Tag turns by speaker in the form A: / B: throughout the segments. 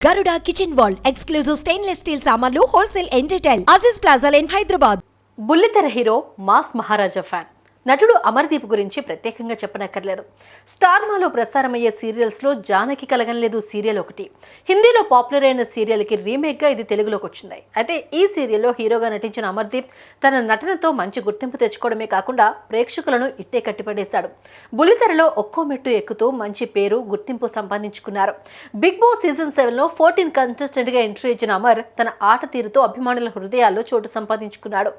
A: Garuda Kitchen World exclusive stainless steel సామాన్లు wholesale and retail Aziz plaza in Hyderabad.
B: బుల్లితెర hero mass మహారాజా fan. నటుడు అమర్దీప్ గురించి ప్రత్యేకంగా చెప్పనక్కర్లేదు. స్టార్ మాలో ప్రసారమయ్యే సీరియల్స్లో జానకి కలగనలేదు సీరియల్ ఒకటి. హిందీలో పాపులర్ అయిన సీరియల్కి రీమేక్గా ఇది తెలుగులోకి వచ్చింది. అయితే ఈ సీరియల్లో హీరోగా నటించిన అమర్దీప్ తన నటనతో మంచి గుర్తింపు తెచ్చుకోవడమే కాకుండా ప్రేక్షకులను ఇట్టే కట్టిపడేశాడు. బుల్లితెరలో ఒక్కో మెట్టు ఎక్కుతూ మంచి పేరు గుర్తింపు సంపాదించుకున్నారు. బిగ్ బాస్ సీజన్ 7లో 14 కంటెస్టెంట్గా ఎంట్రీ ఇచ్చిన అమర్ తన ఆట తీరుతో అభిమానుల హృదయాల్లో చోటు సంపాదించుకున్నాడు.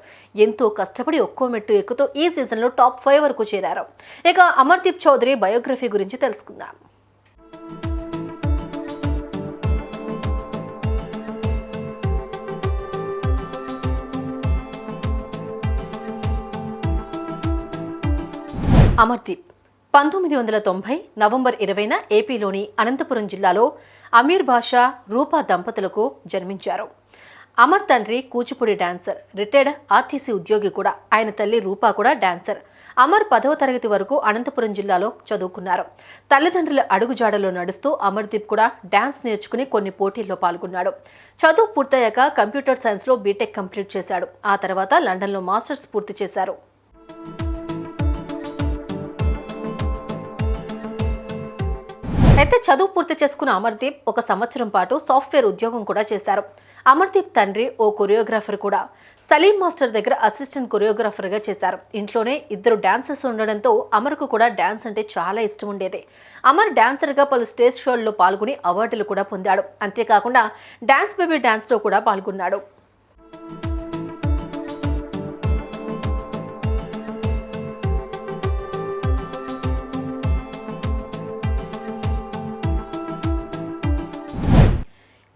B: ఎంతో కష్టపడి ఒక్కో మెట్టు ఎక్కుతూ ఈ సీజన్లో టాప్ 5 వరకు చేరారు. ఇక అమర్దీప్ చౌదరి బయోగ్రఫీ గురించి తెలుసుకుందాం. అమర్దీప్ 1990 నవంబర్ 20న ఏపీలోని అనంతపురం జిల్లాలో అమీర్ బాషా రూపా దంపతులకు జన్మించారు. అమర్ తండ్రి కూచిపూడి డాన్సర్, రిటైర్డ్ ఆర్టీసీ ఉద్యోగి కూడా. ఆయన తల్లి రూపా కూడా డాన్సర్. అమర్ 10వ తరగతి వరకు అనంతపురం జిల్లాలో చదువుకున్నారు. తల్లిదండ్రుల అడుగుజాడలో నడుస్తూ అమర్దీప్ కూడా డాన్స్ నేర్చుకుని కొన్ని పోటీల్లో పాల్గొన్నాడు. చదువు పూర్తయ్యాక కంప్యూటర్ సైన్స్లో బీటెక్ కంప్లీట్ చేశాడు. ఆ తర్వాత లండన్లో మాస్టర్స్ పూర్తి చేశారు. అయితే చదువు పూర్తి చేసుకున్న అమర్దీప్ 1 సంవత్సరం పాటు సాఫ్ట్వేర్ ఉద్యోగం కూడా చేశారు. అమర్దీప్ తండ్రి ఓ కొరియోగ్రాఫర్ కూడా. సలీం మాస్టర్ దగ్గర అసిస్టెంట్ కొరియోగ్రాఫర్గా చేశారు. ఇంట్లోనే 2 డాన్సర్స్ ఉండడంతో అమర్కు కూడా డాన్స్ అంటే చాలా ఇష్టం ఉండేది. అమర్ డాన్సర్గా పలు స్టేజ్ షోల్లో పాల్గొని అవార్డులు కూడా పొందాడు. అంతేకాకుండా డాన్స్ బేబీ డాన్స్లో కూడా పాల్గొన్నాడు.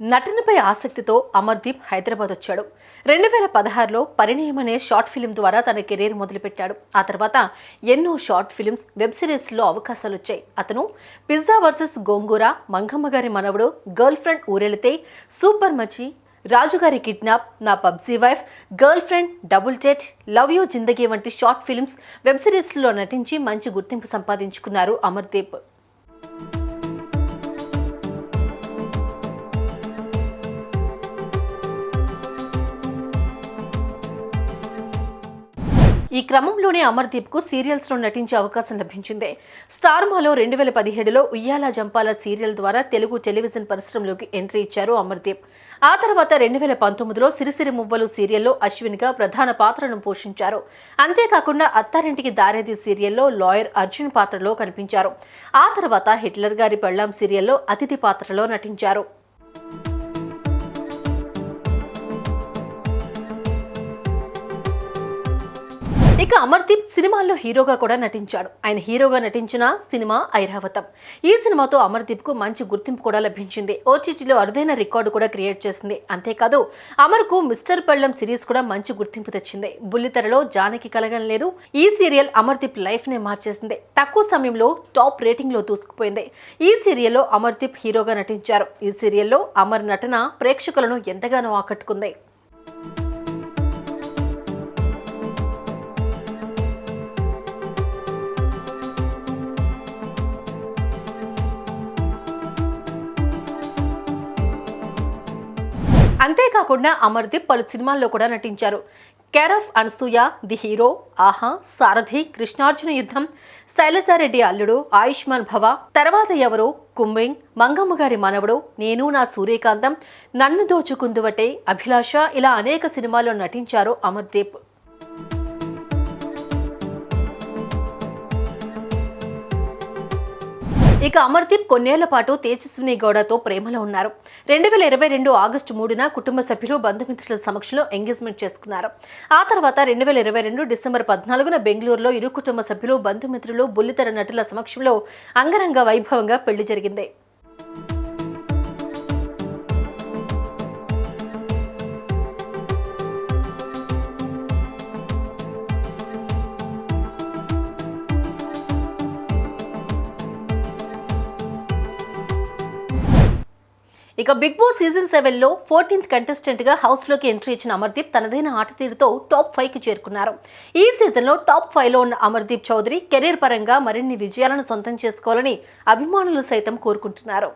B: నటనపై ఆసక్తితో అమర్దీప్ హైదరాబాద్ వచ్చాడు. 2016లో పరిణయం అనే షార్ట్ ఫిల్మ్ ద్వారా తన కెరీర్ మొదలుపెట్టాడు. ఆ తర్వాత ఎన్నో షార్ట్ ఫిల్మ్స్, వెబ్ సిరీస్లో అవకాశాలు వచ్చాయి. అతను పిజ్జా వర్సెస్ గోంగూర, మంగమ్మ గారి మనవడు, గర్ల్ ఫ్రెండ్ ఊరెళితే, సూపర్ మచి, రాజుగారి కిడ్నాప్, నా PUBG wife, girl friend, double date, love you జిందగీ వంటి షార్ట్ ఫిల్మ్స్, వెబ్ సిరీస్లో నటించి మంచి గుర్తింపు సంపాదించుకున్నారు అమర్దీప్. ఈ క్రమంలోనే అమర్దీప్కు సీరియల్స్లో నటించే అవకాశం లభించింది. స్టార్ మాలో 2017లో ఉయ్యాల జంపాల సీరియల్ ద్వారా తెలుగు టెలివిజన్ పరిశ్రమలోకి ఎంట్రీ ఇచ్చారు అమర్దీప్. ఆ తర్వాత 2019లో సిరిసిరి మువ్వలు సీరియల్లో అశ్విన్గా ప్రధాన పాత్రను పోషించారు. అంతేకాకుండా అత్తారింటికి దారేది సీరియల్లో లాయర్ అర్జున్ పాత్రలో కనిపించారు. ఆ తర్వాత హిట్లర్ గారి పెళ్ళాం సీరియల్లో అతిథి పాత్రలో నటించారు. ఇక అమర్దీప్ సినిమాల్లో హీరోగా కూడా నటించాడు. ఆయన హీరోగా నటించిన సినిమా ఐరావతం. ఈ సినిమాతో అమర్దీప్కు మంచి గుర్తింపు కూడా లభించింది. ఓటీటీలో అరుదైన రికార్డు కూడా క్రియేట్ చేసింది. అంతేకాదు అమర్కు మిస్టర్ పెళ్ళం సిరీస్ కూడా మంచి గుర్తింపు తెచ్చింది. బుల్లితెరలో జానకి కలగనలేదు ఈ సీరియల్ అమర్దీప్ లైఫ్ నే మార్చేసింది. తక్కువ సమయంలో టాప్ రేటింగ్ లో దూసుకుపోయింది. ఈ సీరియల్లో అమర్దీప్ హీరోగా నటించారు. ఈ సీరియల్లో అమర్ నటన ప్రేక్షకులను ఎంతగానో ఆకట్టుకుంది. అంతేకాకుండా అమర్దీప్ పలు సినిమాల్లో కూడా నటించారు. Care of Anasuya, the hero, ఆహా, సారథి, కృష్ణార్జున యుద్ధం, శైలజారెడ్డి అల్లుడు, ఆయుష్మాన్ భవ, తర్వాత ఎవరు, కుంబింగ్, మంగమ్మ గారి మనవడు, నేను నా సూర్యకాంతం, నన్ను దోచుకుందువటే, అభిలాష ఇలా అనేక సినిమాల్లో నటించారు అమర్దీప్. ఇక అమర్దీప్ కొన్నేళ్ల పాటు తేజస్విని గౌడతో ప్రేమలో ఉన్నారు. 2022 ఆగస్టు 3న కుటుంబ సభ్యులు, బంధుమిత్రుల సమక్షంలో ఎంగేజ్మెంట్ చేసుకున్నారు. ఆ తర్వాత 2022 డిసెంబర్ 14న బెంగళూరులో ఇరు కుటుంబ సభ్యులు, బంధుమిత్రులు, బుల్లితెర నటుల సమక్షంలో అంగరంగ వైభవంగా పెళ్లి జరిగింది. ఇక బిగ్ బాస్ సీజన్ 7లో 14th కంటెస్టెంట్గా హౌస్లోకి ఎంట్రీ ఇచ్చిన అమర్దీప్ తనదైన ఆట తీరుతో టాప్ 5కి చేరుకున్నారు. ఈ సీజన్లో టాప్ 5లో ఉన్న అమర్దీప్ చౌదరి కెరీర్ పరంగా మరిన్ని విజయాలను సొంతం చేసుకోవాలని అభిమానులు సైతం కోరుకుంటున్నారు.